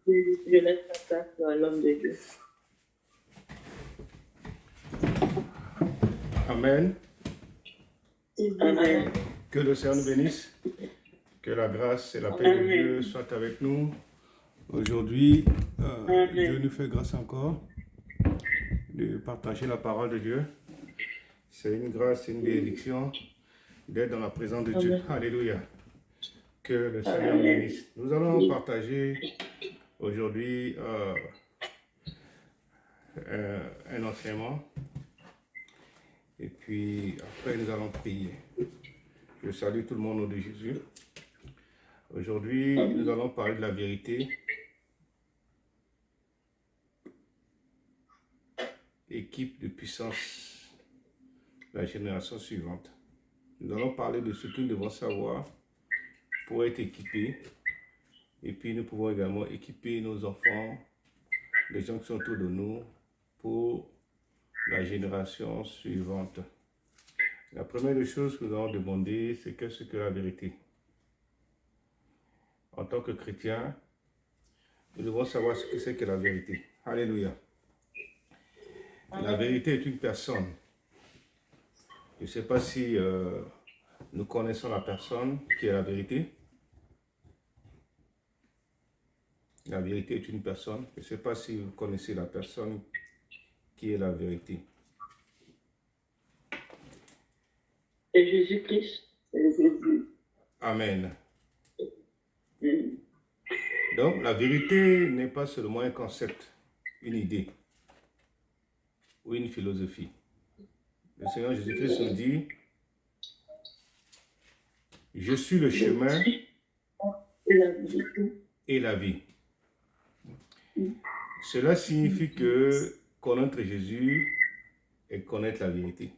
Je laisse la place à l'homme de Dieu. Amen. Amen. Que le Seigneur nous bénisse. Que la grâce et la paix de Amen. Dieu soient avec nous. Aujourd'hui, Amen. Dieu nous fait grâce encore de partager la parole de Dieu. C'est une grâce, une bénédiction d'être dans la présence de Dieu. Amen. Alléluia. Que le Seigneur nous bénisse. Nous allons partager aujourd'hui un enseignement. Et puis après, nous allons prier. Je salue tout le monde au nom de Jésus. Aujourd'hui, nous allons parler de la vérité. Équipe de puissance, la génération suivante. Nous allons parler de ce que nous devons savoir pour être équipés. Et puis nous pouvons également équiper nos enfants, les gens qui sont autour de nous, pour la génération suivante. La première des choses que nous allons demander, c'est qu'est-ce que la vérité? En tant que chrétien, nous devons savoir ce que c'est que la vérité. Alléluia. La vérité est une personne. Je ne sais pas si nous connaissons la personne qui est la vérité. La vérité est une personne. Je ne sais pas si vous connaissez la personne qui est la vérité. C'est Jésus-Christ. C'est Jésus. Amen. Donc, la vérité n'est pas seulement un concept, une idée ou une philosophie. Le Seigneur Jésus-Christ nous dit, je suis le chemin et la vie. Cela signifie que connaître Jésus est connaître la vérité.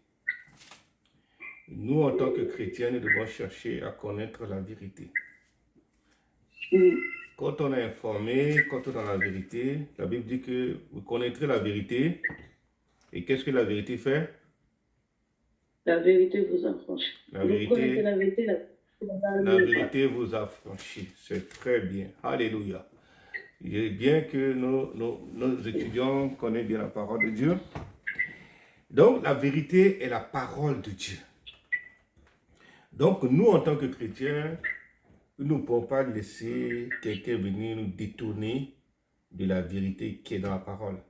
Nous, en tant que chrétiens, nous devons chercher à connaître la vérité. Quand on est informé, quand on est dans la vérité, la Bible dit que vous connaîtrez la vérité. Et qu'est-ce que la vérité fait? La vérité vous affranchit. La vérité vous affranchit. C'est très bien. Alléluia. Il est bien que nos étudiants connaissent bien la parole de Dieu. Donc, la vérité est la parole de Dieu. Donc, nous, en tant que chrétiens, nous ne pouvons pas laisser quelqu'un venir nous détourner de la vérité qui est dans la parole.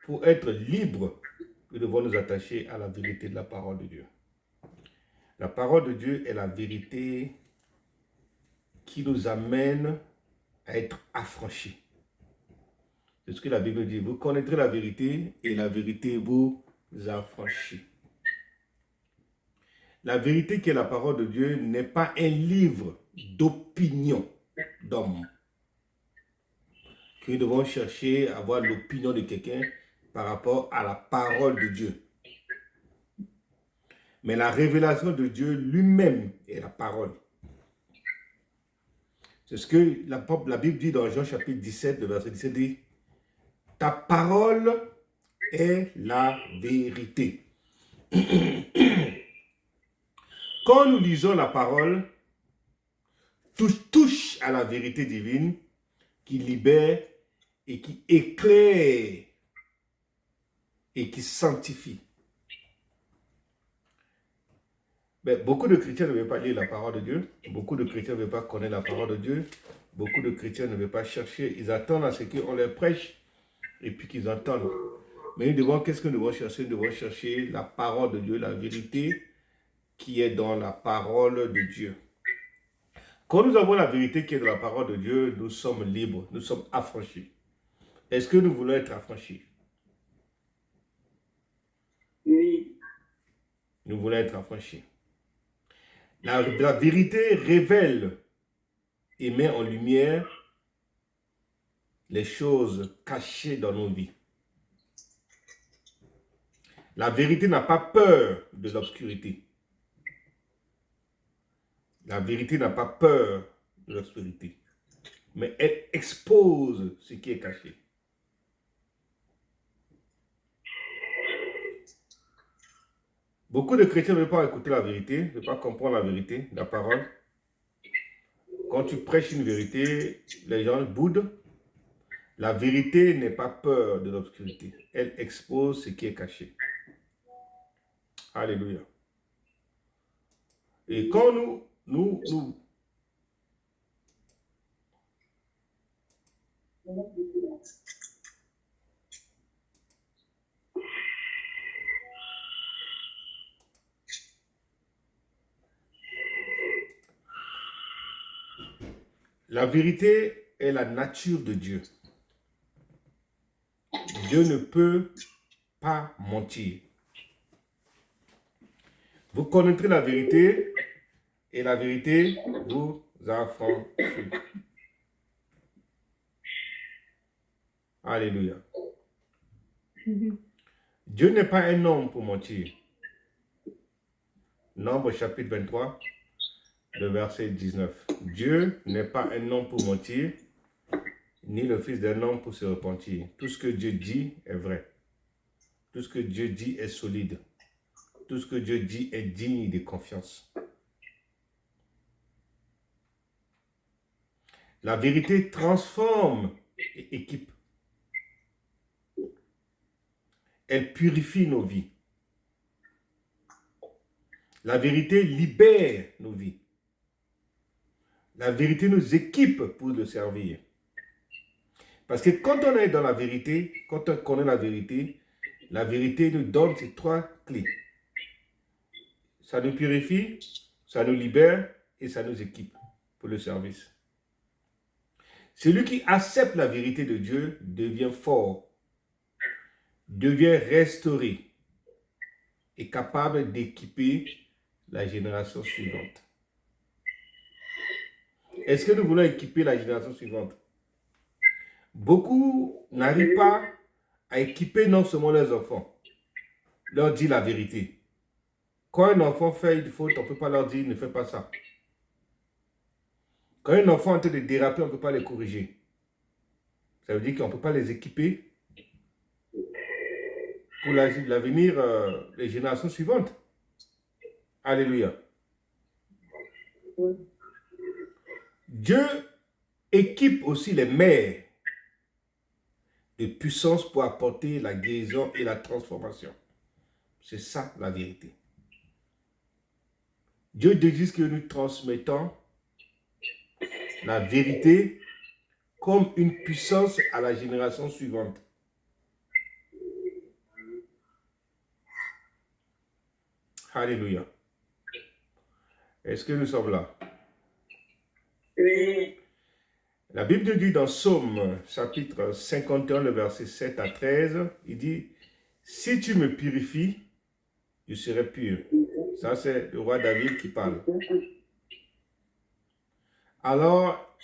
Pour être libre, nous devons nous attacher à la vérité de la parole de Dieu. La parole de Dieu est la vérité qui nous amène à être affranchis. C'est ce que la Bible dit. Vous connaîtrez la vérité et la vérité vous affranchit. La vérité qui est la parole de Dieu n'est pas un livre d'opinion d'homme. Que nous devons chercher à avoir l'opinion de quelqu'un par rapport à la parole de Dieu. Mais la révélation de Dieu lui-même est la parole. C'est ce que la Bible dit dans Jean chapitre 17, le verset 17 dit, ta parole est la vérité. Quand nous lisons la parole, touche à la vérité divine qui libère et qui éclaire et qui sanctifie. Mais beaucoup de chrétiens ne veulent pas lire la parole de Dieu. Beaucoup de chrétiens ne veulent pas connaître la parole de Dieu. Beaucoup de chrétiens ne veulent pas chercher. Ils attendent à ce qu'on leur prêche et puis qu'ils entendent. Mais qu'est-ce que nous devons chercher? Nous devons chercher la parole de Dieu, la vérité qui est dans la parole de Dieu. Quand nous avons la vérité qui est dans la parole de Dieu, nous sommes libres, nous sommes affranchis. Est-ce que nous voulons être affranchis? Oui. Nous voulons être affranchis. La vérité révèle et met en lumière les choses cachées dans nos vies. La vérité n'a pas peur de l'obscurité. La vérité n'a pas peur de l'obscurité, mais elle expose ce qui est caché. Beaucoup de chrétiens ne veulent pas écouter la vérité, ne veulent pas comprendre la vérité, la parole. Quand tu prêches une vérité, les gens boudent. La vérité n'est pas peur de l'obscurité. Elle expose ce qui est caché. Alléluia. Et quand nous la vérité est la nature de Dieu. Dieu ne peut pas mentir. Vous connaîtrez la vérité et la vérité vous affranchit. Alléluia. Dieu n'est pas un homme pour mentir. Nombre chapitre 23, le verset 19. Dieu n'est pas un homme pour mentir, ni le fils d'un homme pour se repentir. Tout ce que Dieu dit est vrai. Tout ce que Dieu dit est solide. Tout ce que Dieu dit est digne de confiance. La vérité transforme et équipe. Elle purifie nos vies. La vérité libère nos vies. La vérité nous équipe pour le servir. Parce que quand on est dans la vérité, quand on connaît la vérité nous donne ces trois clés. Ça nous purifie, ça nous libère et ça nous équipe pour le service. Celui qui accepte la vérité de Dieu devient fort, devient restauré et capable d'équiper la génération suivante. Est-ce que nous voulons équiper la génération suivante? Beaucoup n'arrivent pas à équiper non seulement leurs enfants, leur dire la vérité. Quand un enfant fait une faute, on ne peut pas leur dire ne fais pas ça. Quand un enfant est en train de déraper, on ne peut pas les corriger. Ça veut dire qu'on ne peut pas les équiper pour l'avenir, les générations suivantes. Alléluia. Dieu équipe aussi les mères de puissance pour apporter la guérison et la transformation. C'est ça la vérité. Dieu désire que nous transmettons la vérité comme une puissance à la génération suivante. Alléluia. Est-ce que nous sommes là? Oui. La Bible dit dans Psaume chapitre 51, le verset 7 à 13, il dit « Si tu me purifies, je serai pur. » Ça, c'est le roi David qui parle. « Alors,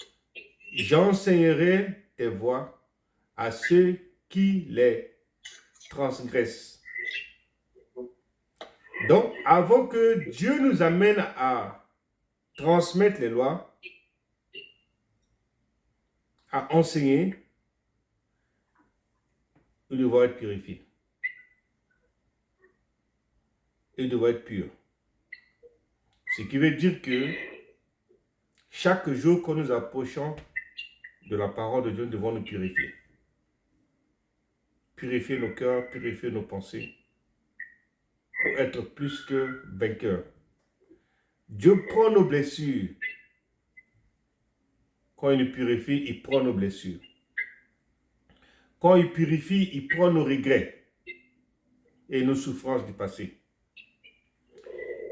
j'enseignerai tes voies à ceux qui les transgressent. » Donc, avant que Dieu nous amène à transmettre les lois, à enseigner, nous devons être purifiés. Et nous devons être purs. Ce qui veut dire que chaque jour que nous approchons de la parole de Dieu, nous devons nous purifier. Purifier nos cœurs, purifier nos pensées, pour être plus que vainqueurs. Dieu prend nos blessures. Quand il nous purifie, il prend nos blessures. Quand il purifie, il prend nos regrets et nos souffrances du passé.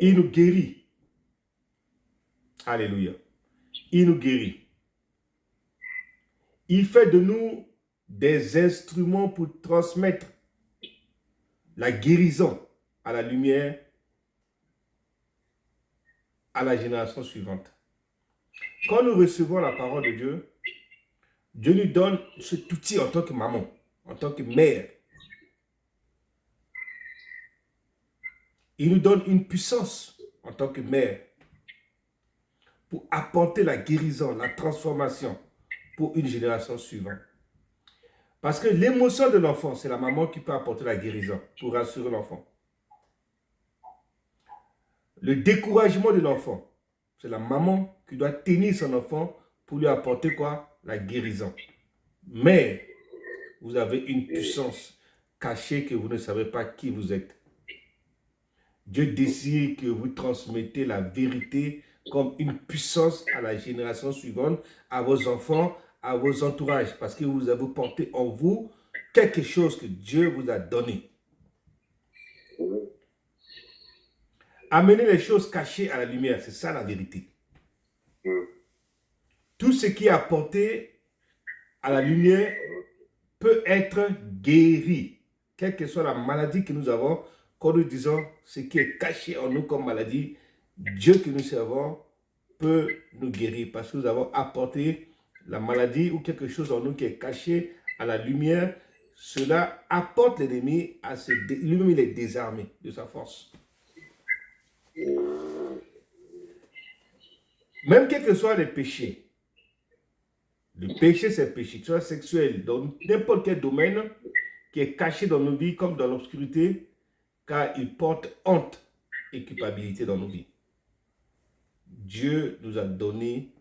Il nous guérit. Alléluia. Il nous guérit. Il fait de nous des instruments pour transmettre la guérison à la lumière à la génération suivante. Quand nous recevons la parole de Dieu, Dieu nous donne cet outil en tant que maman, en tant que mère. Il nous donne une puissance en tant que mère pour apporter la guérison, la transformation pour une génération suivante. Parce que l'émotion de l'enfant, c'est la maman qui peut apporter la guérison pour rassurer l'enfant. Le découragement de l'enfant, c'est la maman qui doit tenir son enfant pour lui apporter quoi? La guérison. Mais vous avez une puissance cachée que vous ne savez pas qui vous êtes. Dieu désire que vous transmettez la vérité comme une puissance à la génération suivante, à vos enfants, à vos entourages, parce que vous avez porté en vous quelque chose que Dieu vous a donné. Amener les choses cachées à la lumière, c'est ça la vérité. Tout ce qui est apporté à la lumière peut être guéri, quelle que soit la maladie que nous avons. Quand nous disons ce qui est caché en nous comme maladie, Dieu que nous servons peut nous guérir parce que nous avons apporté la maladie ou quelque chose en nous qui est caché à la lumière. Cela apporte l'ennemi à se lui-même, il est désarmé de sa force. Même quels que soient les péchés, le péché c'est le péché, que ce soit sexuel, dans n'importe quel domaine qui est caché dans nos vies comme dans l'obscurité, car il porte honte et culpabilité dans nos vies. Dieu nous a donné,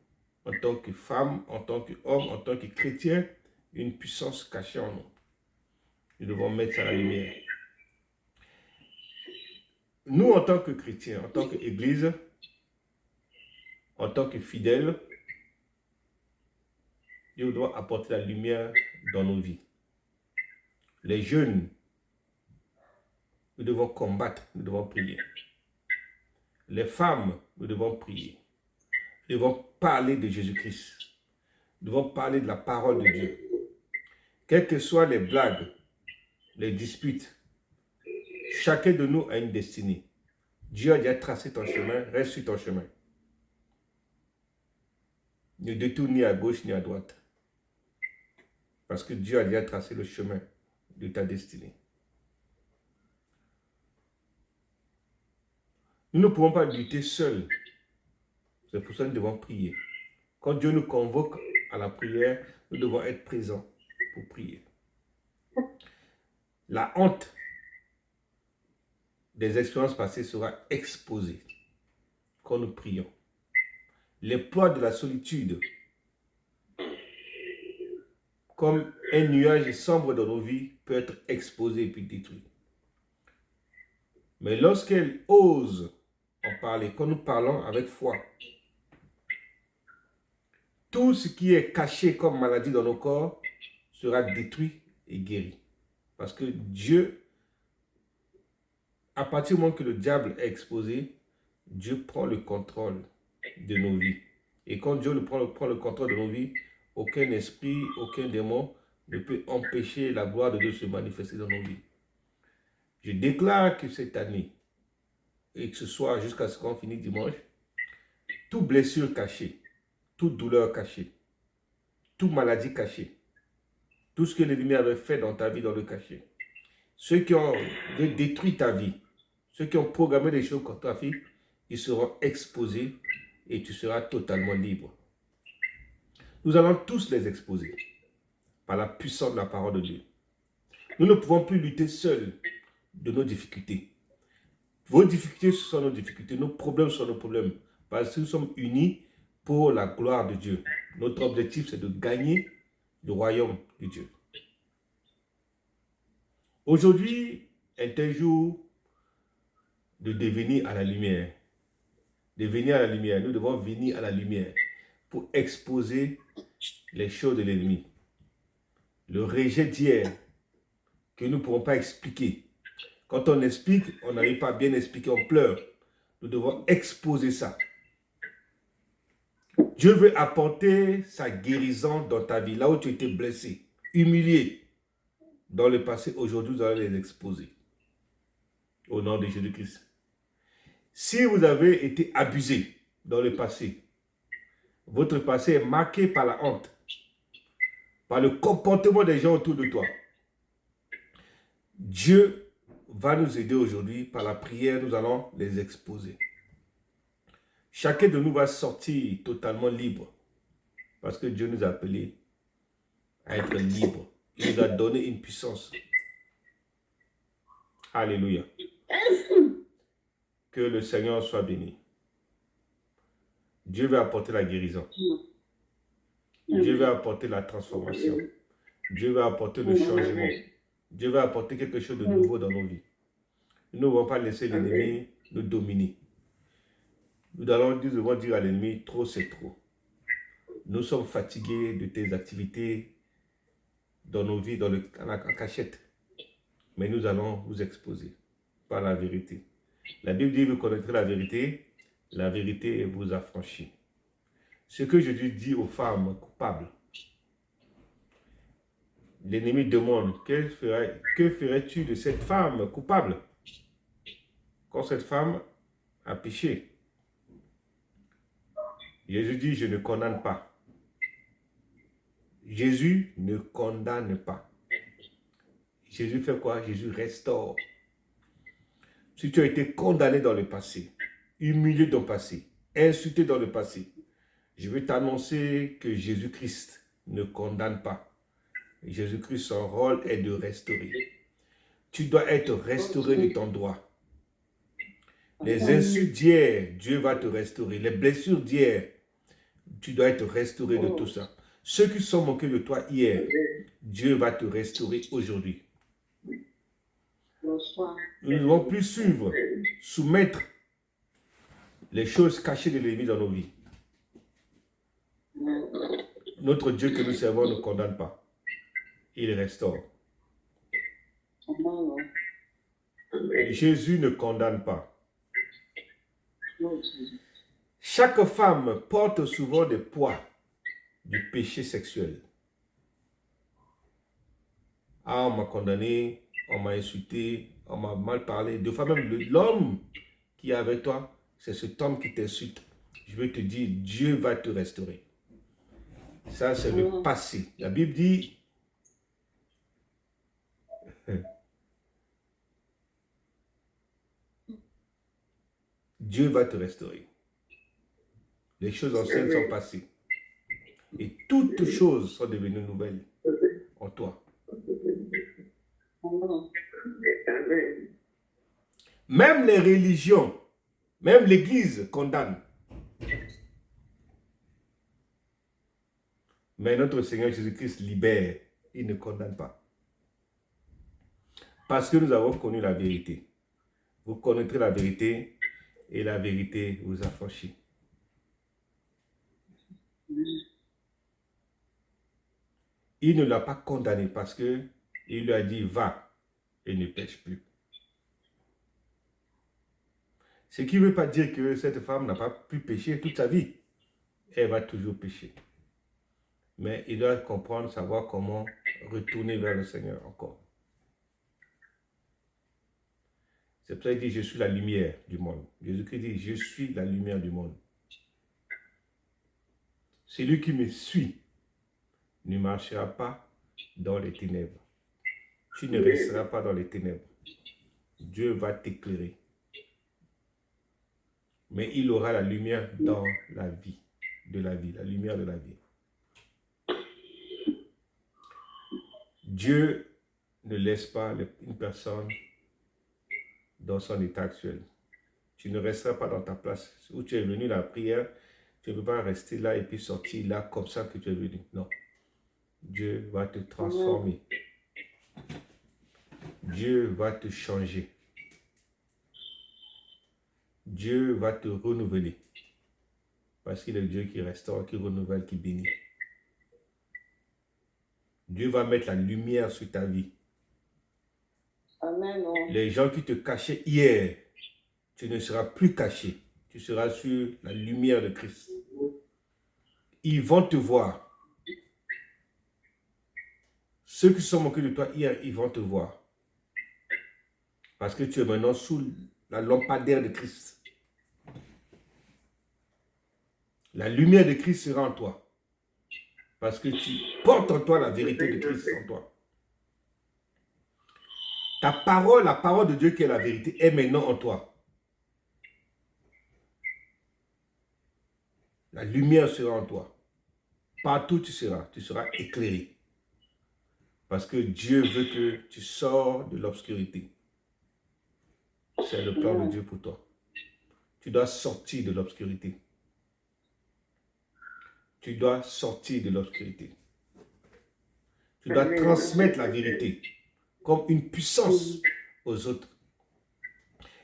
en tant que femme, en tant qu'homme, en tant que chrétien, une puissance cachée en nous. Nous devons mettre ça à la lumière. Nous, en tant que chrétiens, en tant qu'Église, en tant que fidèles, Dieu doit apporter la lumière dans nos vies. Les jeunes, nous devons combattre, nous devons prier. Les femmes, nous devons prier. Nous devons parler de Jésus-Christ. Nous devons parler de la parole de Dieu. Quelles que soient les blagues, les disputes, chacun de nous a une destinée. Dieu a déjà tracé ton chemin, reste sur ton chemin. Ne détourne ni à gauche ni à droite. Parce que Dieu a déjà tracé le chemin de ta destinée. Nous ne pouvons pas lutter seuls. C'est pour ça que nous devons prier. Quand Dieu nous convoque à la prière, nous devons être présents pour prier. La honte des expériences passées sera exposée quand nous prions. Les poids de la solitude, comme un nuage sombre dans nos vies, peut être exposé et puis détruit. Mais lorsqu'elle ose en parler, quand nous parlons avec foi, tout ce qui est caché comme maladie dans nos corps sera détruit et guéri. Parce que Dieu, à partir du moment que le diable est exposé, Dieu prend le contrôle de nos vies. Et quand Dieu prend le contrôle de nos vies, aucun esprit, aucun démon ne peut empêcher la gloire de Dieu de se manifester dans nos vies. Je déclare que cette année, et que ce soit jusqu'à ce qu'on finisse dimanche, toute blessure cachée, toute douleur cachée, toute maladie cachée, tout ce que l'ennemi avait fait dans ta vie dans le cachet, ceux qui ont détruit ta vie, ceux qui ont programmé des choses contre ta vie, ils seront exposés et tu seras totalement libre. Nous allons tous les exposer par la puissance de la parole de Dieu. Nous ne pouvons plus lutter seuls de nos difficultés. Vos difficultés, ce sont nos difficultés. Nos problèmes sont nos problèmes. Parce que nous sommes unis pour la gloire de Dieu. Notre objectif, c'est de gagner le royaume de Dieu. Aujourd'hui est un jour de devenir à la lumière. De venir à la lumière. Nous devons venir à la lumière pour exposer les choses de l'ennemi. Le rejet d'hier que nous ne pourrons pas expliquer. Quand on explique, on n'arrive pas à bien expliquer, on pleure. Nous devons exposer ça. Dieu veut apporter sa guérison dans ta vie, là où tu étais blessé, humilié dans le passé. Aujourd'hui, vous allez les exposer. Au nom de Jésus-Christ. Si vous avez été abusé dans le passé, votre passé est marqué par la honte, par le comportement des gens autour de toi. Dieu va nous aider aujourd'hui par la prière, nous allons les exposer. Chacun de nous va sortir totalement libre parce que Dieu nous a appelés à être libres. Il nous a donné une puissance. Alléluia. Que le Seigneur soit béni. Dieu veut apporter la guérison. Dieu veut apporter la transformation. Dieu veut apporter le changement. Dieu veut apporter quelque chose de nouveau dans nos vies. Nous ne devons pas laisser l'ennemi nous dominer. Nous devons dire à l'ennemi, trop c'est trop. Nous sommes fatigués de tes activités dans nos vies, en cachette. Mais nous allons vous exposer par la vérité. La Bible dit, vous connaîtrez la vérité vous affranchit. Ce que Jésus dit aux femmes coupables, l'ennemi demande, que ferais-tu de cette femme coupable quand cette femme a péché? Jésus dit, je ne condamne pas. Jésus ne condamne pas. Jésus fait quoi? Jésus restaure. Si tu as été condamné dans le passé, humilié dans le passé, insulté dans le passé, je veux t'annoncer que Jésus-Christ ne condamne pas. Jésus-Christ, son rôle est de restaurer. Tu dois être restauré de ton droit. Les insultes d'hier, Dieu va te restaurer. Les blessures d'hier, tu dois être restauré de tout ça. Ceux qui sont moqués de toi hier, Dieu va te restaurer aujourd'hui. Nous ne devons plus soumettre les choses cachées de l'ennemi dans nos vies. Notre Dieu que nous servons ne condamne pas. Il restaure. Jésus ne condamne pas. Chaque femme porte souvent des poids du péché sexuel. Ah, on m'a condamné, on m'a insulté, on m'a mal parlé. Deux fois même, l'homme qui est avec toi, c'est cet homme qui t'insulte. Je veux te dire, Dieu va te restaurer. Ça, c'est le passé. La Bible dit, Dieu va te restaurer. Les choses anciennes sont passées. Et toutes choses sont devenues nouvelles en toi. Même les religions, même l'Église condamne. Mais notre Seigneur Jésus-Christ libère. Il ne condamne pas. Parce que nous avons connu la vérité. Vous connaîtrez la vérité et la vérité vous affranchit. Il ne l'a pas condamné parce que il lui a dit va et ne pêche plus. Ce qui ne veut pas dire que cette femme n'a pas pu pécher toute sa vie. Elle va toujours pécher. Mais il doit comprendre, savoir comment retourner vers le Seigneur encore. C'est pour ça qu'il dit, je suis la lumière du monde. Jésus-Christ dit, je suis la lumière du monde. Celui qui me suit ne marchera pas dans les ténèbres. Tu ne resteras pas dans les ténèbres. Dieu va t'éclairer. Mais il aura la lumière dans la vie, la lumière de la vie. Dieu ne laisse pas une personne dans son état actuel. Tu ne resteras pas dans ta place. Où tu es venu la prière, tu ne peux pas rester là et puis sortir là comme ça que tu es venu. Non. Dieu va te transformer. Dieu va te changer. Dieu va te renouveler. Parce qu'il est Dieu qui restaure, qui renouvelle, qui bénit. Dieu va mettre la lumière sur ta vie. Amen. Les gens qui te cachaient hier, tu ne seras plus caché. Tu seras sur la lumière de Christ. Ils vont te voir. Ceux qui sont moqués de toi hier, ils vont te voir. Parce que tu es maintenant sous la lampadaire de Christ. La lumière de Christ sera en toi. Parce que tu portes en toi la vérité de Christ en toi. Ta parole, la parole de Dieu qui est la vérité, est maintenant en toi. La lumière sera en toi. Partout tu seras éclairé. Parce que Dieu veut que tu sors de l'obscurité. C'est le plan de Dieu pour toi. Tu dois sortir de l'obscurité. tu dois sortir de l'obscurité. Tu dois transmettre la vérité comme une puissance aux autres.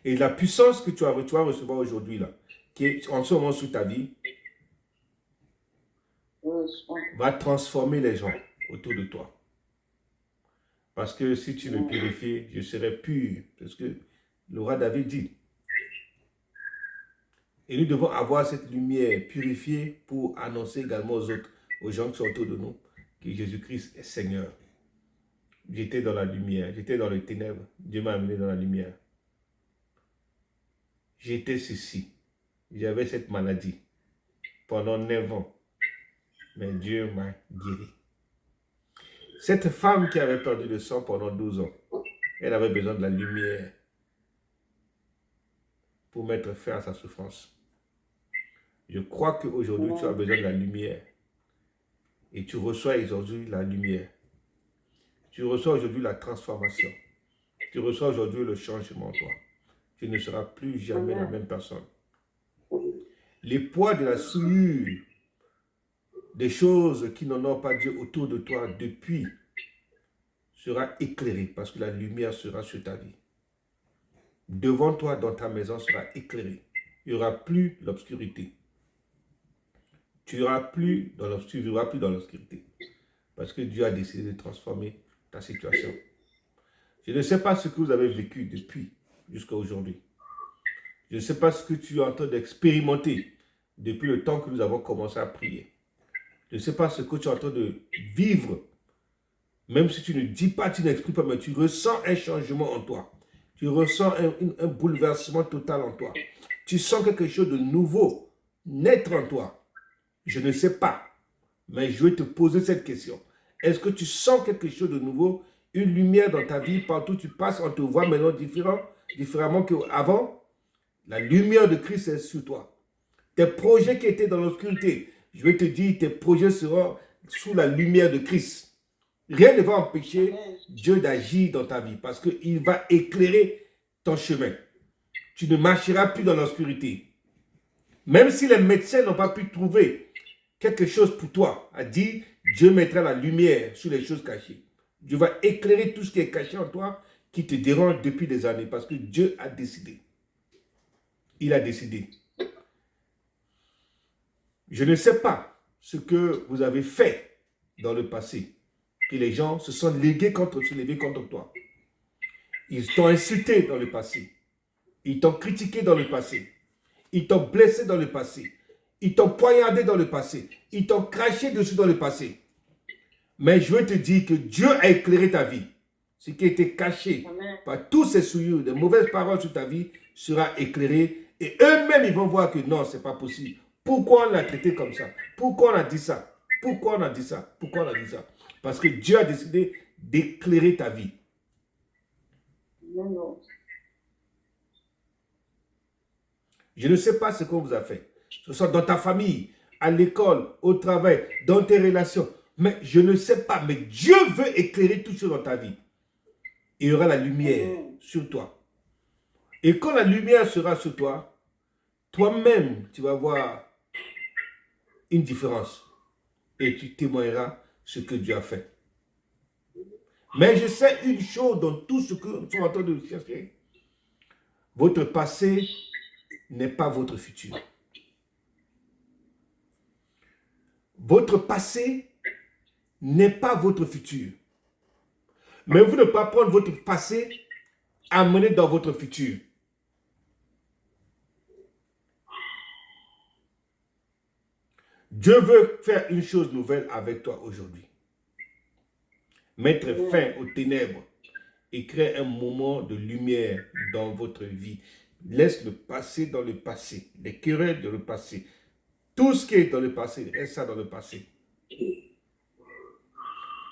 Et la puissance que tu vas recevoir aujourd'hui, là, qui est en ce moment sous ta vie, va transformer les gens autour de toi. Parce que si tu me purifies, je serai pur. C'est ce que le roi David dit. Et nous devons avoir cette lumière purifiée pour annoncer également aux autres, aux gens qui sont autour de nous, que Jésus-Christ est Seigneur. J'étais dans la lumière, j'étais dans les ténèbres. Dieu m'a amené dans la lumière. J'étais ceci. J'avais cette maladie pendant 9 ans. Mais Dieu m'a guéri. Cette femme qui avait perdu le sang pendant 12 ans, elle avait besoin de la lumière pour mettre fin à sa souffrance. Je crois qu'aujourd'hui, tu as besoin de la lumière. Et tu reçois aujourd'hui la lumière. Tu reçois aujourd'hui la transformation. Tu reçois aujourd'hui le changement en toi. Tu ne seras plus jamais la même personne. Les poids de la souillure, des choses qui n'en ont pas Dieu autour de toi depuis, sera éclairé parce que la lumière sera sur ta vie. Devant toi, dans ta maison, sera éclairé. Il n'y aura plus l'obscurité. Tu ne vivras plus dans l'obscurité. Parce que Dieu a décidé de transformer ta situation. Je ne sais pas ce que vous avez vécu depuis jusqu'à aujourd'hui. Je ne sais pas ce que tu es en train d'expérimenter depuis le temps que nous avons commencé à prier. Je ne sais pas ce que tu es en train de vivre. Même si tu ne dis pas, tu n'exprimes pas, mais tu ressens un changement en toi. Tu ressens un bouleversement total en toi. Tu sens quelque chose de nouveau naître en toi. Je ne sais pas, mais je vais te poser cette question. Est-ce que tu sens quelque chose de nouveau, une lumière dans ta vie, partout où tu passes, on te voit maintenant différemment qu'avant? La lumière de Christ est sur toi. Tes projets qui étaient dans l'obscurité, je vais te dire, tes projets seront sous la lumière de Christ. Rien ne va empêcher Dieu d'agir dans ta vie parce qu'il va éclairer ton chemin. Tu ne marcheras plus dans l'obscurité. Même si les médecins n'ont pas pu trouver quelque chose pour toi, a dit, Dieu mettra la lumière sur les choses cachées. Dieu va éclairer tout ce qui est caché en toi, qui te dérange depuis des années, parce que Dieu a décidé. Il a décidé. Je ne sais pas ce que vous avez fait dans le passé, que les gens se sont levés contre toi. Ils t'ont insulté dans le passé. Ils t'ont critiqué dans le passé. Ils t'ont blessé dans le passé. Ils t'ont poignardé dans le passé. Ils t'ont craché dessus dans le passé. Mais je veux te dire que Dieu a éclairé ta vie. Ce qui était caché par tous ces souillures, de mauvaises paroles sur ta vie, sera éclairé. Et eux-mêmes, ils vont voir que non, ce n'est pas possible. Pourquoi on l'a traité comme ça? Pourquoi on a dit ça? Pourquoi on a dit ça? Pourquoi on a dit ça? Parce que Dieu a décidé d'éclairer ta vie. Je ne sais pas ce qu'on vous a fait. Ce soit dans ta famille, à l'école, au travail, dans tes relations. Mais je ne sais pas. Mais Dieu veut éclairer tout ça dans ta vie. Il y aura la lumière sur toi. Et quand la lumière sera sur toi, toi-même, tu vas voir une différence. Et tu témoigneras ce que Dieu a fait. Mais je sais une chose dans tout ce que nous sommes en train de chercher. Votre passé n'est pas votre futur. Votre passé n'est pas votre futur. Mais vous ne pouvez pas prendre votre passé, amener dans votre futur. Dieu veut faire une chose nouvelle avec toi aujourd'hui. Mettre fin aux ténèbres et créer un moment de lumière dans votre vie. Laisse le passé dans le passé, les querelles dans le passé. Tout ce qui est dans le passé, reste ça dans le passé.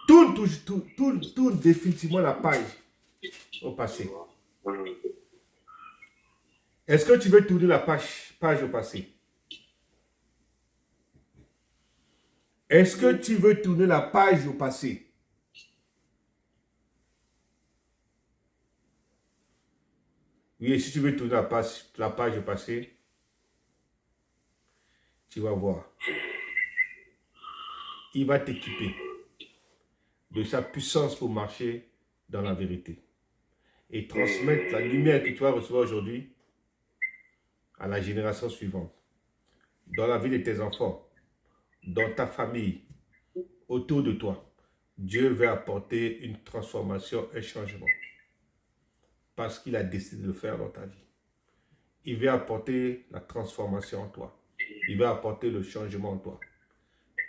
Tourne définitivement la page au passé. Est-ce que tu veux tourner la page au passé? Est-ce que tu veux tourner la page au passé? Oui, et si tu veux tourner la page au passé, tu vas voir. il va t'équiper de sa puissance pour marcher dans la vérité et transmettre la lumière que tu vas recevoir aujourd'hui à la génération suivante, dans la vie de tes enfants, dans ta famille, autour de toi. Dieu veut apporter une transformation, un changement, parce qu'il a décidé de le faire dans ta vie. Il veut apporter la transformation en toi. Il veut apporter le changement en toi.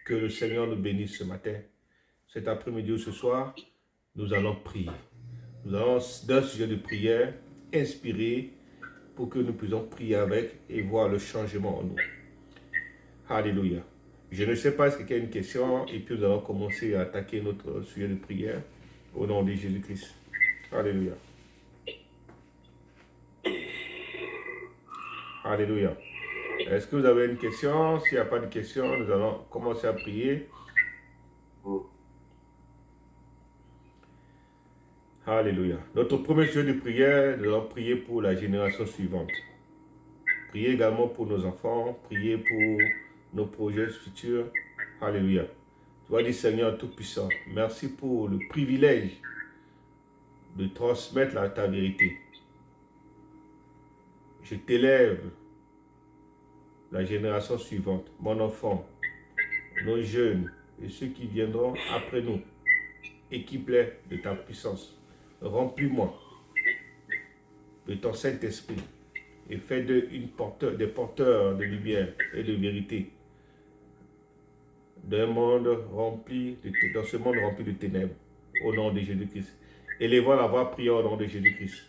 Que le Seigneur nous bénisse ce matin. Cet après-midi ou ce soir, nous allons prier. Nous allons, d'un sujet de prière, inspirer pour que nous puissions prier avec et voir le changement en nous. Alléluia. Je ne sais pas si quelqu'un a une question et puis nous allons commencer à attaquer notre sujet de prière au nom de Jésus-Christ. Alléluia. Alléluia. Est-ce que vous avez une question? S'il n'y a pas de question, nous allons commencer à prier. Alléluia. Notre premier sujet de prière, nous allons prier pour la génération suivante. Prier également pour nos enfants, prier pour nos projets futurs. Alléluia. Tu vas dire, Seigneur Tout-Puissant, merci pour le privilège de transmettre ta vérité. Je t'élève la génération suivante, mon enfant, nos jeunes et ceux qui viendront après nous. Équipe-les de ta puissance. Remplis-moi de ton Saint-Esprit et fais d'eux des porteurs de lumière et de vérité dans ce monde rempli de ténèbres, au nom de Jésus-Christ. Élevons la voix, prions au nom de Jésus-Christ.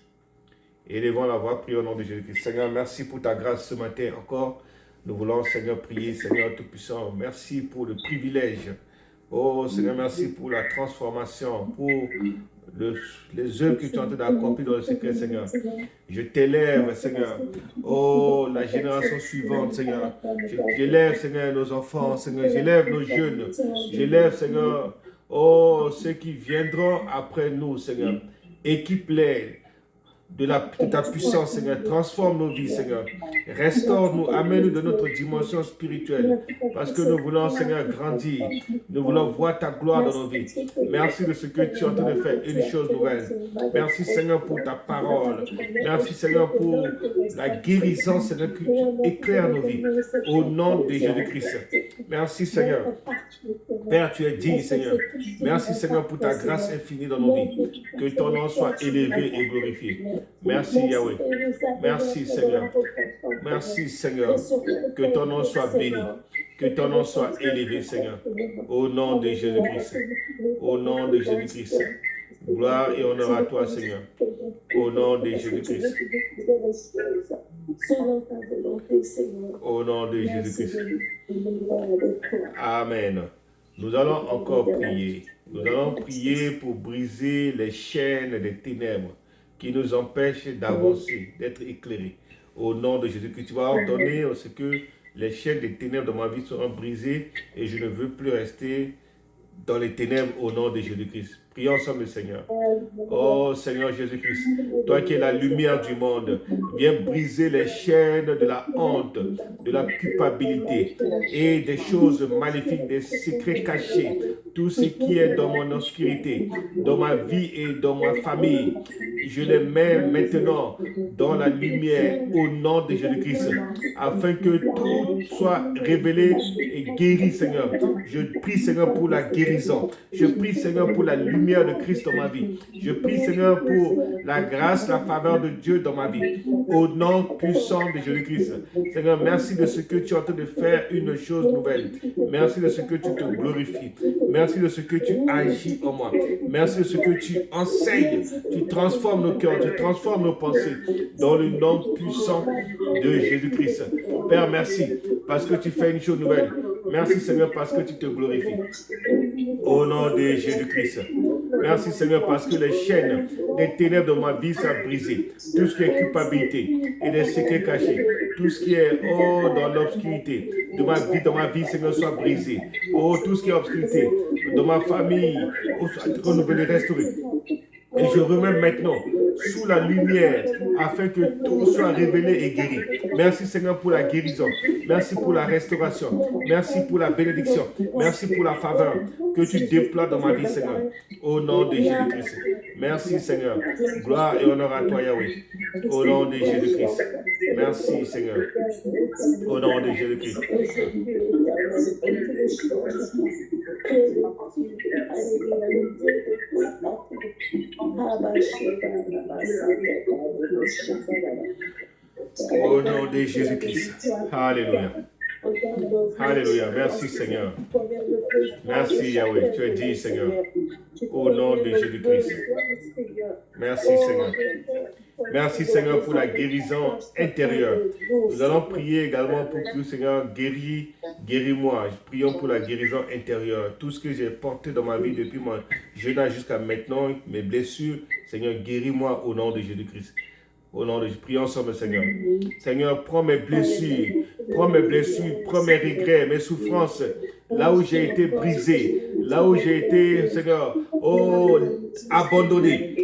Élevons la voix, prions au nom de Jésus-Christ. Seigneur, merci pour ta grâce ce matin encore. Nous voulons, Seigneur, prier, Seigneur Tout-Puissant. Merci pour le privilège. Oh, Seigneur, merci pour la transformation, pour les œuvres que tu es en train d'accomplir dans le secret, Seigneur. Je t'élève, Seigneur. Oh, la génération suivante, Seigneur. J'élève, Seigneur, nos enfants, Seigneur. J'élève nos jeunes. J'élève, Seigneur, oh, ceux qui viendront après nous, Seigneur. Équipe-les de ta puissance, Seigneur. Transforme nos vies, Seigneur. Restaure-nous, amène-nous de notre dimension spirituelle. Parce que nous voulons, Seigneur, grandir. Nous voulons voir ta gloire dans nos vies. Merci de ce que tu es en train de faire, une chose nouvelle. Merci, Seigneur, pour ta parole. Merci, Seigneur, pour la guérison, Seigneur, qui éclaire nos vies. Au nom de Jésus-Christ. Merci, Seigneur. Père, tu es digne, Seigneur. Merci, Seigneur, pour ta grâce infinie dans nos vies. Que ton nom soit élevé et glorifié. Merci, Yahweh. Merci, Seigneur. Merci, Seigneur. Que ton nom soit béni. Que ton nom soit élevé, Seigneur. Au nom de Jésus-Christ. Au nom de Jésus-Christ. Gloire et honneur à toi, Seigneur. Au nom de Jésus-Christ. Au nom de Jésus-Christ. Amen. Nous allons encore prier. Nous allons prier pour briser les chaînes des ténèbres qui nous empêchent d'avancer, d'être éclairés. Au nom de Jésus-Christ, tu vas ordonner ce que les chaînes des ténèbres de ma vie seront brisées et je ne veux plus rester dans les ténèbres au nom de Jésus-Christ. Prions ensemble le Seigneur. Oh Seigneur Jésus-Christ, toi qui es la lumière du monde, viens briser les chaînes de la honte, de la culpabilité et des choses maléfiques, des secrets cachés. Tout ce qui est dans mon obscurité, dans ma vie et dans ma famille, je les mets maintenant dans la lumière au nom de Jésus-Christ, afin que tout soit révélé et guéri, Seigneur. Je prie, Seigneur, pour la guérison. Je prie, Seigneur, pour la lumière de Christ dans ma vie. Je prie, Seigneur, pour la grâce, la faveur de Dieu dans ma vie. Au nom puissant de Jésus-Christ. Seigneur, merci de ce que tu es en train de faire une chose nouvelle. Merci de ce que tu te glorifies. Merci de ce que tu agis en moi. Merci de ce que tu enseignes. Tu transformes nos cœurs, tu transformes nos pensées dans le nom puissant de Jésus-Christ. Père, merci parce que tu fais une chose nouvelle. Merci, Seigneur, parce que tu te glorifies. Au nom de Jésus-Christ. Merci, Seigneur, parce que les chaînes des ténèbres de ma vie sont brisées. Tout ce qui est culpabilité et des secrets cachés. Tout ce qui est dans l'obscurité de ma vie, dans ma vie, Seigneur, soit brisé. Oh, tout ce qui est obscurité dans ma famille, soit renouvelé, restauré. Et je remets maintenant sous la lumière afin que tout soit révélé et guéri. Merci Seigneur pour la guérison. Merci pour la restauration. Merci pour la bénédiction. Merci pour la faveur que tu déploies dans ma vie, Seigneur. Au nom de Jésus-Christ. Merci, Seigneur. Gloire et honneur à toi, Yahweh. Au nom de Jésus-Christ. Merci, Seigneur. Au nom de Jésus-Christ. Au nom de Jésus-Christ. Alléluia. Alléluia. Merci, Seigneur. Merci, Yahweh. Tu es dit, Seigneur. Au nom de Jésus-Christ. Merci, Seigneur. Merci, Seigneur, pour la guérison intérieure. Nous allons prier également pour que, Seigneur, guéris-moi. Prions pour la guérison intérieure. Tout ce que j'ai porté dans ma vie depuis mon jeune âge jusqu'à maintenant, mes blessures, Seigneur, guéris-moi au nom de Jésus-Christ. Au nom de Jésus, prions ensemble, Seigneur. Seigneur, prends mes blessures, prends mes regrets, mes souffrances, là où j'ai été brisé, là où j'ai été, Seigneur, abandonné.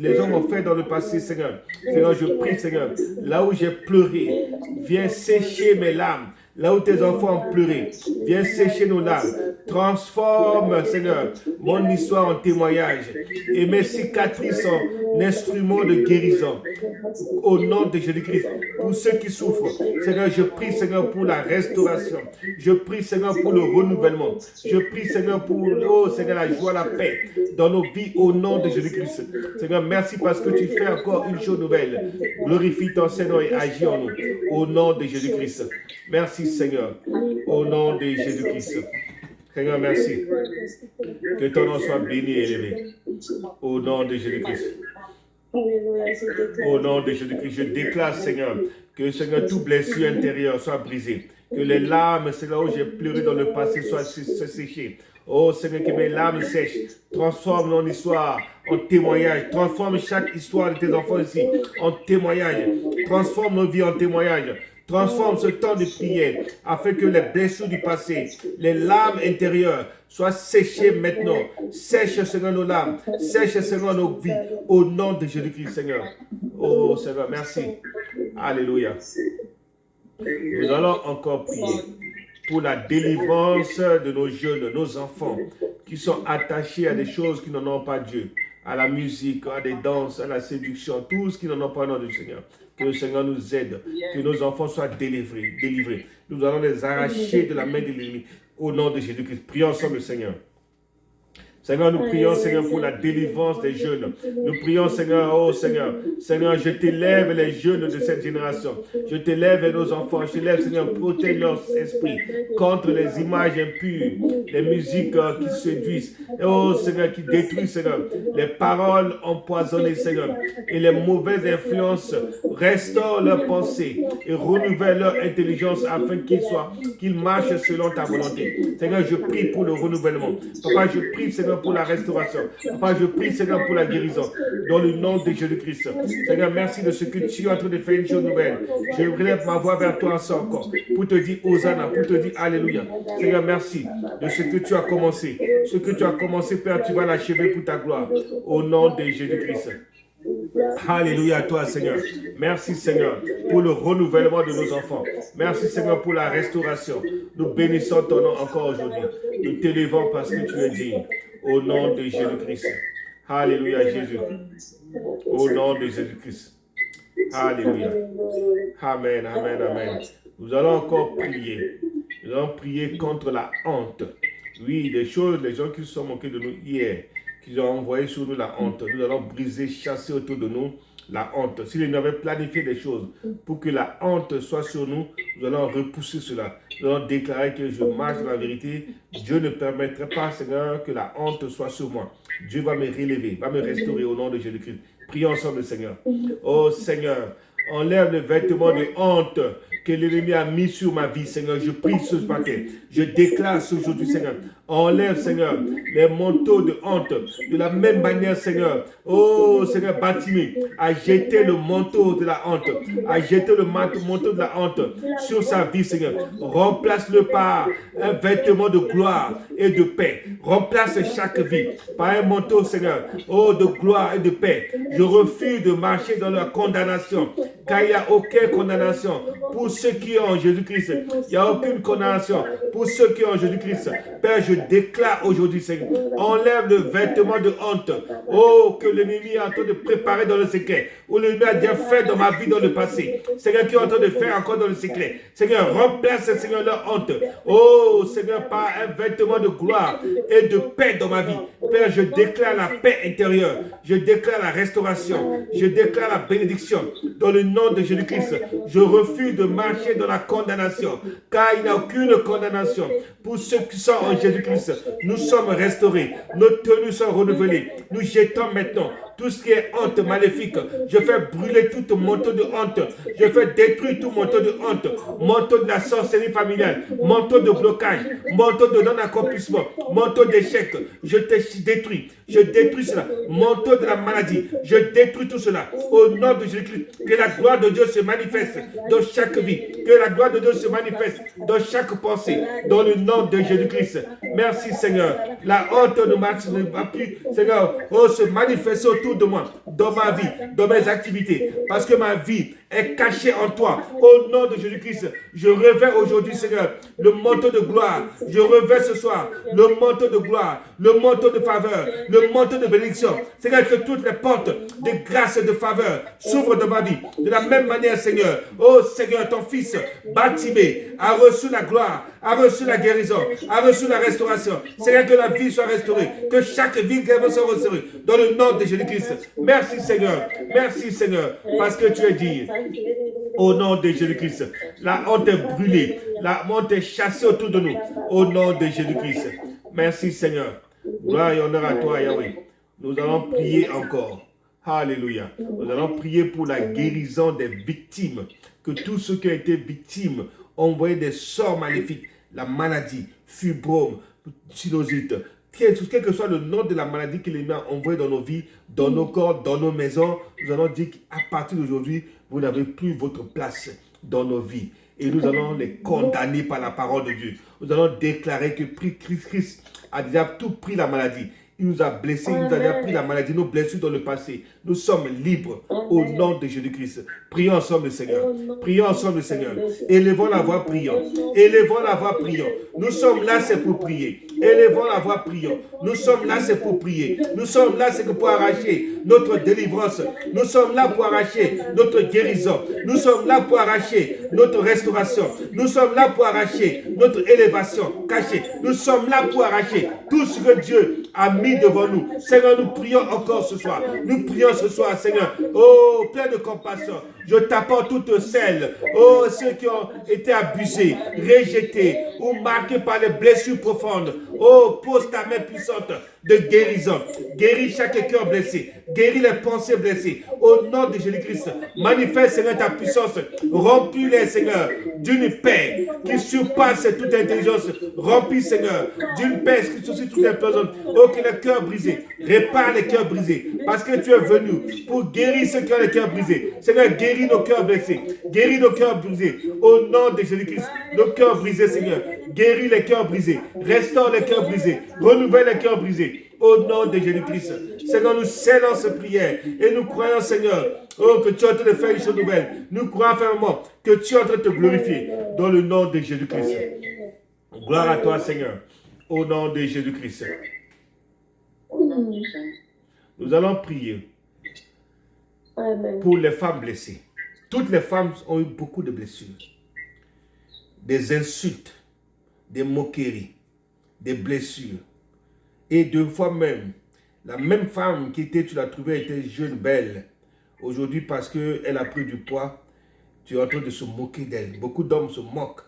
Les hommes ont fait dans le passé, Seigneur. Seigneur, je prie, Seigneur, là où j'ai pleuré, viens sécher mes larmes. Là où tes enfants ont pleuré, viens sécher nos larmes. Transforme, Seigneur, mon histoire en témoignage et mes cicatrices en instrument de guérison. Au nom de Jésus-Christ, pour ceux qui souffrent, Seigneur, je prie, Seigneur, pour la restauration. Je prie, Seigneur, pour le renouvellement. Je prie, Seigneur, pour, Seigneur, la joie, la paix dans nos vies au nom de Jésus-Christ. Seigneur, merci parce que tu fais encore une chose nouvelle. Glorifie ton Seigneur et agis en nous. Au nom de Jésus-Christ. Merci, Seigneur. Au nom de Jésus-Christ. Seigneur, merci. Que ton nom soit béni et élevé. Au nom de Jésus-Christ. Au nom de Jésus-Christ, je déclare, Seigneur, que, Seigneur, toute blessure intérieure soit brisée. Que les larmes, Seigneur, où j'ai pleuré dans le passé, soient séchées. Oh, Seigneur, que mes larmes sèchent. Transforme mon histoire en témoignage. Transforme chaque histoire de tes enfants ici en témoignage. Transforme nos vies en témoignage. Transforme ce temps de prière afin que les blessures du passé, les larmes intérieures soient séchées maintenant. Sèche, Seigneur, nos larmes. Sèche, Seigneur, nos vies. Au nom de Jésus-Christ, Seigneur. Oh, Seigneur, merci. Alléluia. Nous allons encore prier pour la délivrance de nos jeunes, nos enfants qui sont attachés à des choses qui n'en ont pas Dieu, à la musique, à des danses, à la séduction, tout ce qui n'en ont pas nom du Seigneur. Que le Seigneur nous aide, que nos enfants soient délivrés. Nous allons les arracher de la main de l'ennemi au nom de Jésus-Christ. Prions ensemble, Seigneur. Seigneur, nous prions, Seigneur, pour la délivrance des jeunes. Nous prions, Seigneur, oh Seigneur. Seigneur, je t'élève les jeunes de cette génération. Je t'élève nos enfants. Je t'élève, Seigneur, protège leur esprit contre les images impures, les musiques qui séduisent. Oh Seigneur, qui détruisent, Seigneur, les paroles empoisonnées, Seigneur, et les mauvaises influences. Restaure leurs pensées et renouvelle leur intelligence afin qu'ils marchent selon ta volonté. Seigneur, je prie pour le renouvellement. Papa, je prie, Seigneur, pour la restauration. Papa, je prie, Seigneur, pour la guérison. Dans le nom de Jésus-Christ. Seigneur, merci de ce que tu es en train de faire une chose nouvelle. Je relève ma voix vers toi encore pour te dire Hosanna, pour te dire Alléluia. Seigneur, merci de ce que tu as commencé. Ce que tu as commencé, Père, tu vas l'achever pour ta gloire. Au nom de Jésus-Christ. Alléluia à toi, Seigneur. Merci, Seigneur, pour le renouvellement de nos enfants. Merci, Seigneur, pour la restauration. Nous bénissons ton nom encore aujourd'hui. Nous t'élevons parce que tu es digne. Au nom de Jésus-Christ. Alléluia, Jésus. Au nom de Jésus-Christ. Alléluia. Amen, amen, amen. Nous allons encore prier. Nous allons prier contre la honte. Oui, des choses, les gens qui se sont moqués de nous hier, qui ont envoyé sur nous la honte. Nous allons briser, chasser autour de nous la honte. Si nous avait planifié des choses pour que la honte soit sur nous, nous allons repousser cela. Nous allons déclarer que je marche dans la vérité. Dieu ne permettrait pas, Seigneur, que la honte soit sur moi. Dieu va me relever, va me restaurer au nom de Jésus-Christ. Prions ensemble, Seigneur. Oh Seigneur, enlève le vêtement de honte que l'ennemi a mis sur ma vie, Seigneur. Je prie ce matin. Je déclare ce aujourd'hui, Seigneur. Enlève, Seigneur, les manteaux de honte. De la même manière, Seigneur. Oh, Seigneur, Batimée a jeté le manteau de la honte. A jeté le manteau de la honte sur sa vie, Seigneur. Remplace-le par un vêtement de gloire et de paix. Remplace chaque vie par un manteau, Seigneur. Oh, de gloire et de paix. Je refuse de marcher dans la condamnation. Car il n'y a aucune condamnation Pour ceux qui ont en Jésus-Christ, il n'y a aucune condamnation. Pour ceux qui ont en Jésus-Christ, Père, je déclare aujourd'hui, Seigneur, enlève le vêtement de honte. Oh, que l'ennemi est en train de préparer dans le secret. Ou l'ennemi a déjà fait dans ma vie dans le passé. Seigneur, qui est en train de faire encore dans le secret. Seigneur, remplace, Seigneur, leur honte. Oh, Seigneur, par un vêtement de gloire et de paix dans ma vie. Père, je déclare la paix intérieure. Je déclare la restauration. Je déclare la bénédiction. Dans le nom de Jésus-Christ, je refuse de marcher dans la condamnation. Car il n'y a aucune condamnation. Pour ceux qui sont en Jésus-Christ, nous sommes restaurés. Nos tenues sont renouvelées. Nous jetons maintenant tout ce qui est honte maléfique. Je fais brûler tout manteau de honte. Je fais détruire tout manteau de honte. Manteau de la sorcellerie familiale. Manteau de blocage. Manteau de non-accomplissement. Manteau d'échec. Je te détruis. Je détruis cela. Manteau de la maladie. Je détruis tout cela. Au nom de Jésus-Christ. Que la gloire de Dieu se manifeste dans chaque vie. Que la gloire de Dieu se manifeste dans chaque pensée. Dans le nom de Jésus-Christ. Merci Seigneur. La honte ne va plus, Seigneur, se manifester autour de moi, dans ma vie, dans mes activités. Parce que ma vie est cachée en toi. Au nom de Jésus-Christ, je revêts aujourd'hui, Seigneur, le manteau de gloire. Je revêts ce soir le manteau de gloire, le manteau de faveur, le manteau de bénédiction. Seigneur, que toutes les portes de grâce et de faveur s'ouvrent dans ma vie. De la même manière, Seigneur, oh Seigneur, ton fils, Bartimée, a reçu la gloire, a reçu la guérison, a reçu la restauration. Seigneur, que la vie soit restaurée, que chaque vie soit restaurée. Dans le nom de Jésus-Christ. Merci Seigneur, parce que tu es digne. Au nom de Jésus-Christ. La honte est brûlée. La honte est chassée autour de nous. Au nom de Jésus-Christ. Merci Seigneur. Gloire et honneur à toi, Yahweh. Nous allons prier encore. Alléluia. Nous allons prier pour la guérison des victimes. Que tous ceux qui ont été victimes ont envoyé des sorts maléfiques. La maladie, fibrome, sinusite, quel que soit le nom de la maladie que l'ennemi a envoyé dans nos vies, dans nos corps, dans nos maisons, nous allons dire qu'à partir d'aujourd'hui, vous n'avez plus votre place dans nos vies. Et nous allons les condamner par la parole de Dieu. Nous allons déclarer que Christ a déjà tout pris la maladie. Il nous a blessés, il nous a déjà pris la maladie, nos blessures dans le passé. Nous sommes libres au nom de Jésus-Christ. Prions ensemble, Seigneur. Prions ensemble, Seigneur. Élevons la voix, prions. Élevons la voix, prions. Nous sommes là, c'est pour prier. Élevons la voix, prions. Nous sommes là, c'est pour prier. Nous sommes là, c'est pour arracher notre délivrance. Nous sommes là pour arracher notre guérison. Nous sommes là pour arracher notre restauration. Nous sommes là pour arracher notre élévation cachée. Nous sommes là pour arracher tout ce que Dieu a mis devant nous. Seigneur, nous prions encore ce soir. Nous prions ce soir, Seigneur. Oh, plein de compassion. Je t'apporte toutes celles, oh, ceux qui ont été abusés, rejetés ou marqués par les blessures profondes. Oh, pose ta main puissante de guérison. Guéris chaque cœur blessé. Guéris les pensées blessées. Au nom de Jésus-Christ, manifeste, Seigneur, ta puissance. Remplis-les, Seigneur, d'une paix qui surpasse toute intelligence. Remplis, Seigneur, d'une paix qui surpasse toute intelligence. Oh, que les cœurs brisés. Répare les cœurs brisés. Parce que tu es venu pour guérir ceux qui ont les cœurs brisés. Seigneur, guéris nos cœurs blessés. Guéris nos cœurs brisés. Au nom de Jésus-Christ, nos cœurs brisés, Seigneur. Guéris les cœurs brisés. Restaure les cœurs brisés. Renouvelle les cœurs brisés. Au nom de Jésus-Christ. Seigneur, nous scellons cette prière et nous croyons, Seigneur, oh, que tu es en train de faire une chose nouvelle. Nous croyons fermement que tu es en train de te glorifier dans le nom de Jésus-Christ. Gloire à toi, Seigneur, au nom de Jésus-Christ. Nous allons prier pour les femmes blessées. Toutes les femmes ont eu beaucoup de blessures. Des insultes, des moqueries, des blessures. Et deux fois même, la même femme qui était, tu l'as trouvée, était jeune, belle. Aujourd'hui, parce qu'elle a pris du poids, tu es en train de se moquer d'elle. Beaucoup d'hommes se moquent.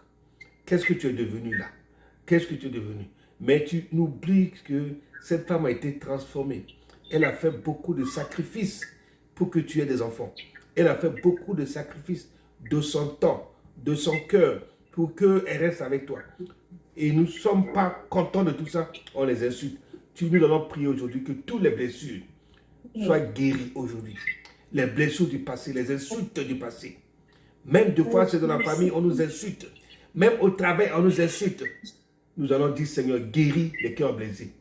Qu'est-ce que tu es devenu là? Qu'est-ce que tu es devenu? Mais tu oublies que cette femme a été transformée. Elle a fait beaucoup de sacrifices pour que tu aies des enfants. Elle a fait beaucoup de sacrifices de son temps, de son cœur, pour qu'elle reste avec toi. Et nous ne sommes pas contents de tout ça, on les insulte. Nous allons prier aujourd'hui que toutes les blessures soient guéries aujourd'hui. Les blessures du passé, les insultes du passé. Même deux fois, c'est dans la famille, on nous insulte. Même au travail, on nous insulte. Nous allons dire, Seigneur, guéris les cœurs blessés.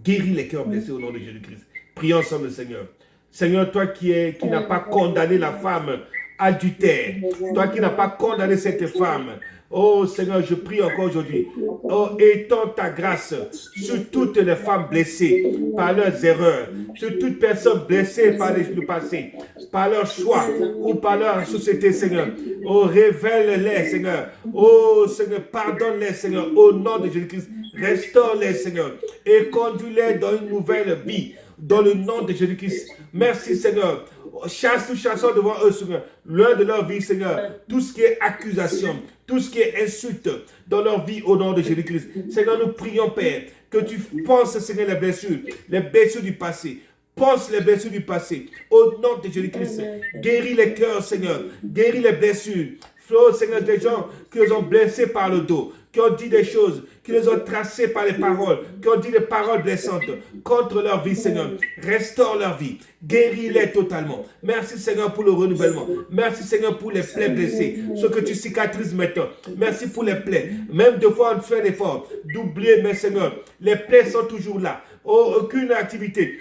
Guéris les cœurs blessés au nom de Jésus-Christ. Prions ensemble, Seigneur. Seigneur, toi qui n'as pas condamné la femme adultère. Toi qui n'as pas condamné cette femme. Oh Seigneur, je prie encore aujourd'hui. Oh, étends ta grâce sur toutes les femmes blessées par leurs erreurs, sur toute personne blessée par le passé, par leur choix ou par leur société, Seigneur. Oh, révèle-les, Seigneur. Oh Seigneur, pardonne-les, Seigneur, au nom de Jésus-Christ. Restaure-les, Seigneur, et conduis-les dans une nouvelle vie, dans le nom de Jésus-Christ. Merci, Seigneur. Chasse tout chasseur devant eux, Seigneur. L'heure de leur vie, Seigneur. Tout ce qui est accusation, tout ce qui est insulte dans leur vie au nom de Jésus-Christ. Seigneur, nous prions, Père, que tu penses, Seigneur, les blessures du passé. Pense les blessures du passé. Au nom de Jésus-Christ, guéris les cœurs, Seigneur. Guéris les blessures. Oh, Seigneur, des gens qui les ont blessés par le dos, qui ont dit des choses, qui les ont tracées par les paroles, qui ont dit des paroles blessantes contre leur vie, Seigneur. Restaure leur vie. Guéris-les totalement. Merci, Seigneur, pour le renouvellement. Merci, Seigneur, pour les plaies blessées. Ce que tu cicatrises maintenant. Merci pour les plaies. Même deux fois, on fait l'effort d'oublier, mais Seigneur, les plaies sont toujours là. Oh, aucune activité,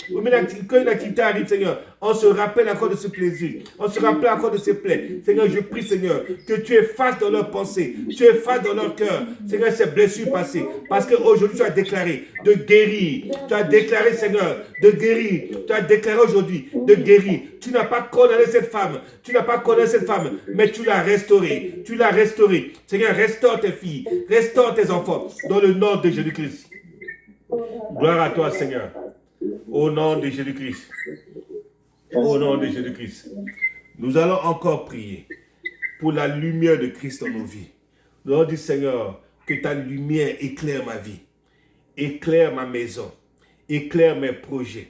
quand une activité arrive, Seigneur, on se rappelle encore de ce plaisir, on se rappelle encore de ces plaies. Seigneur, je prie, Seigneur, que tu effaces dans leurs pensées, tu effaces dans leur cœur, Seigneur, ces blessures passées, parce qu'aujourd'hui, tu as déclaré de guérir, tu as déclaré, Seigneur, de guérir, tu as déclaré aujourd'hui de guérir. Tu n'as pas condamné cette femme, mais tu l'as restaurée, Seigneur, restaure tes filles, restaure tes enfants, dans le nom de Jésus-Christ. Gloire à toi, Seigneur. Au nom de Jésus-Christ. Au nom de Jésus-Christ. Nous allons encore prier pour la lumière de Christ dans nos vies. Nous allons dire, Seigneur, que ta lumière éclaire ma vie, éclaire ma maison, éclaire mes projets,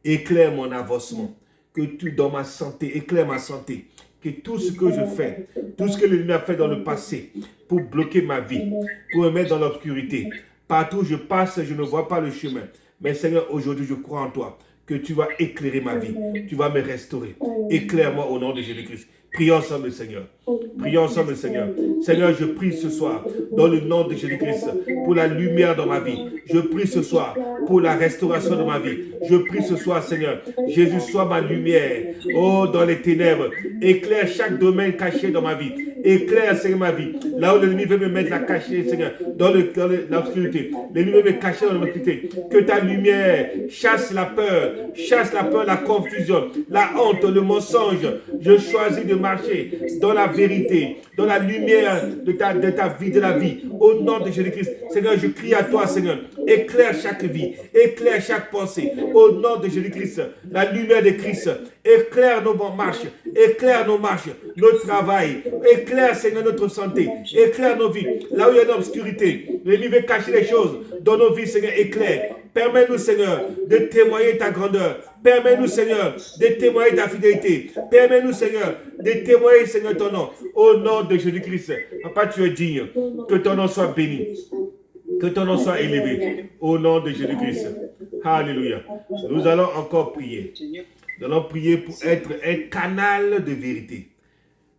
éclaire mon avancement, que tu, dans ma santé, éclaire ma santé, que tout ce que je fais, tout ce que l'ennemi a fait dans le passé pour bloquer ma vie, pour me mettre dans l'obscurité, partout où je passe, je ne vois pas le chemin. Mais Seigneur, aujourd'hui, je crois en toi, que tu vas éclairer ma vie, tu vas me restaurer. Éclaire-moi au nom de Jésus-Christ. Prions ensemble, Seigneur. Prions ensemble, Seigneur. Seigneur, je prie ce soir, dans le nom de Jésus-Christ, pour la lumière dans ma vie. Je prie ce soir pour la restauration de ma vie. Je prie ce soir, Seigneur. Jésus, sois ma lumière. Oh, dans les ténèbres. Éclaire chaque domaine caché dans ma vie. Éclaire, Seigneur, ma vie. Là où l'ennemi veut me mettre la cachée, Seigneur, dans l'obscurité. L'ennemi veut me cacher dans l'obscurité. Que ta lumière chasse la peur, la confusion, la honte, le mensonge. Je choisis de marcher dans la vérité, dans la lumière de ta vie, de la vie. Au nom de Jésus-Christ, Seigneur, je crie à toi, Seigneur. Éclaire chaque vie, éclaire chaque pensée. Au nom de Jésus-Christ, la lumière de Christ. Éclaire nos marches, éclaire nos marches, notre travail. Éclaire, Seigneur, notre santé. Éclaire nos vies. Là où il y a une obscurité, l'ennemi veut cacher les choses dans nos vies, Seigneur, éclaire. Permets-nous, Seigneur, de témoigner ta grandeur. Permets-nous, Seigneur, de témoigner ta fidélité. Permets-nous, Seigneur, de témoigner, Seigneur, ton nom. Au nom de Jésus-Christ. Papa, tu es digne. Que ton nom soit béni. Que ton nom soit élevé. Au nom de Jésus-Christ. Alléluia. Nous allons encore prier. Nous allons prier pour être un canal de vérité.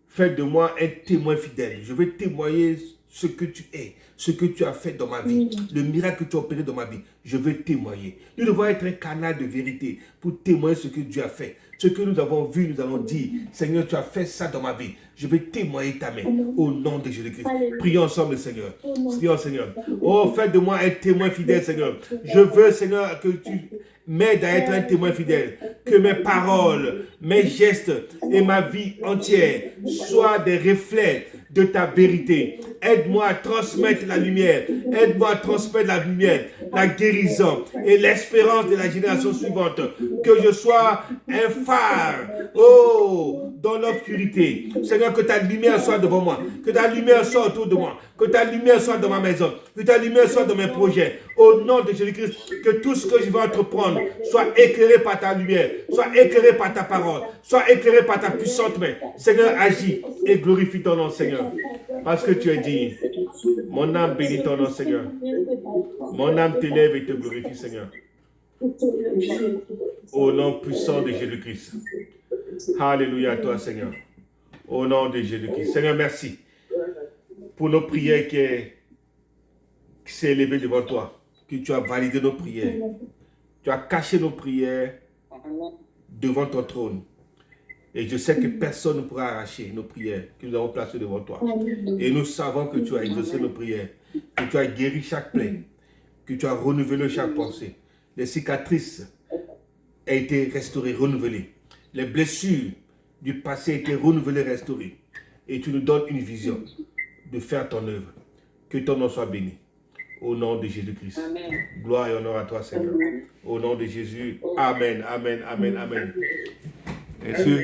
Fais de moi un témoin fidèle. Je veux témoigner ce que tu es, ce que tu as fait dans ma vie, le miracle que tu as opéré dans ma vie. Je veux témoigner. Nous devons être un canal de vérité pour témoigner ce que Dieu a fait. Ce que nous avons vu, nous allons dire, Seigneur, tu as fait ça dans ma vie. Je vais témoigner ta main au nom de Jésus-Christ. Prions ensemble, Seigneur. Prions, Seigneur. Oh, fais de moi un témoin fidèle, Seigneur. Je veux, Seigneur, que tu m'aides à être un témoin fidèle. Que mes paroles, mes gestes et ma vie entière soient des reflets de ta vérité. Aide-moi à transmettre la lumière. Aide-moi à transmettre la lumière, la guérison et l'espérance de la génération suivante. Que je sois un phare, oh, dans l'obscurité. Seigneur, que ta lumière soit devant moi. Que ta lumière soit autour de moi. Que ta lumière soit dans ma maison. Que ta lumière soit dans mes projets. Au nom de Jésus-Christ, que tout ce que je vais entreprendre soit éclairé par ta lumière, soit éclairé par ta parole, soit éclairé par ta puissante main. Seigneur, agis et glorifie ton nom, Seigneur. Parce que tu es digne. Mon âme bénit ton nom, Seigneur. Mon âme t'élève et te glorifie, Seigneur. Au nom puissant de Jésus-Christ. Alléluia à toi, Seigneur. Au nom de Jésus-Christ. Seigneur, merci pour nos prières qui s'est élevée devant toi. Que tu as validé nos prières. Tu as caché nos prières devant ton trône. Et je sais que personne ne pourra arracher nos prières que nous avons placées devant toi. Et nous savons que tu as exaucé nos prières, que tu as guéri chaque plaie, que tu as renouvelé chaque pensée. Les cicatrices ont été restaurées, renouvelées. Les blessures du passé ont été renouvelées, restaurées. Et tu nous donnes une vision de faire ton œuvre. Que ton nom soit béni. Au nom de Jésus-Christ. Gloire et honneur à toi, Seigneur. Au nom de Jésus. Amen, amen, amen, amen. Bien sûr.